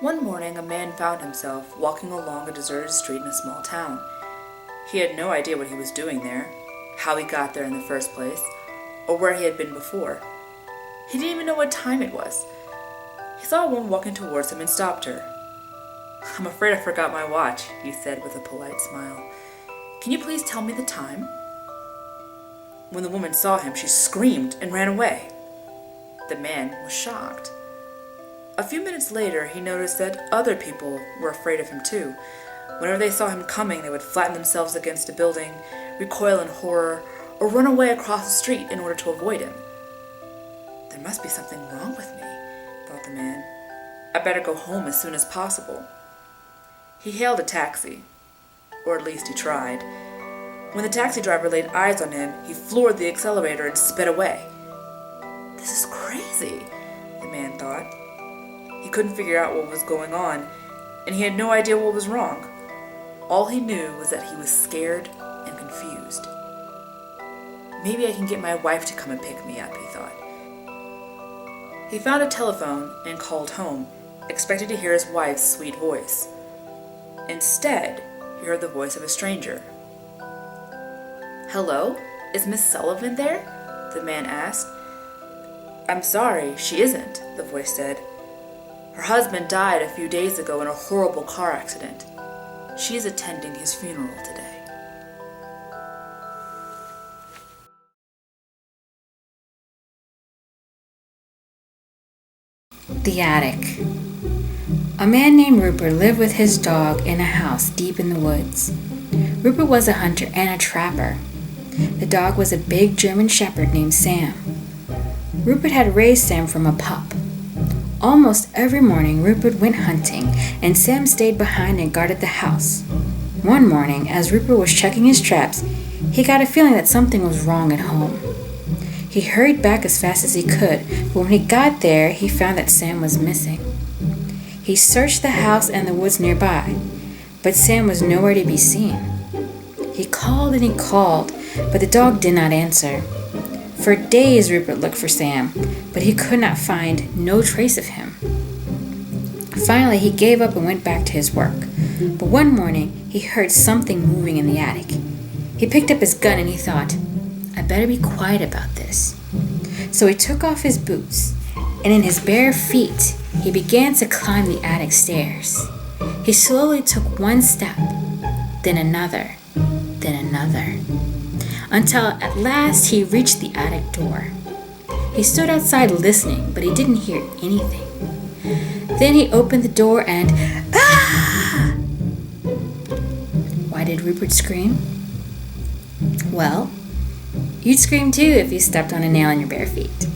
One morning, a man found himself walking along a deserted street in a small town. He had no idea what he was doing there, how he got there in the first place, or where he had been before. He didn't even know what time it was. He saw a woman walking towards him and stopped her. "I'm afraid I forgot my watch," he said with a polite smile. "Can you please tell me the time?" When the woman saw him, she screamed and ran away. The man was shocked. A few minutes later, he noticed that other people were afraid of him too. Whenever they saw him coming, they would flatten themselves against a building, recoil in horror, or run away across the street in order to avoid him. "There must be something wrong with me," thought the man. "I better go home as soon as possible." He hailed a taxi, or at least he tried. When the taxi driver laid eyes on him, he floored the accelerator and sped away. "This is crazy," the man thought. He couldn't figure out what was going on, and he had no idea what was wrong. All he knew was that he was scared and confused. "Maybe I can get my wife to come and pick me up," he thought. He found a telephone and called home, expecting to hear his wife's sweet voice. Instead, he heard the voice of a stranger. "Hello? Is Miss Sullivan there?" the man asked. "I'm sorry, she isn't," the voice said. "Her husband died a few days ago in a horrible car accident. She is attending his funeral today." The Attic. A man named Rupert lived with his dog in a house deep in the woods. Rupert was a hunter and a trapper. The dog was a big German shepherd named Sam. Rupert had raised Sam from a pup. Almost every morning, Rupert went hunting, and Sam stayed behind and guarded the house. One morning, as Rupert was checking his traps, he got a feeling that something was wrong at home. He hurried back as fast as he could, but when he got there, he found that Sam was missing. He searched the house and the woods nearby, but Sam was nowhere to be seen. He called and he called, but the dog did not answer. For days Rupert looked for Sam, but he could not find no trace of him. Finally, he gave up and went back to his work. But one morning, he heard something moving in the attic. He picked up his gun and he thought, "I better be quiet about this." So he took off his boots, and in his bare feet, he began to climb the attic stairs. He slowly took one step, then another, until at last he reached the attic door. He stood outside listening, but he didn't hear anything. Then he opened the door and, "Ah!" Why did Rupert scream? Well, you'd scream too if you stepped on a nail in your bare feet.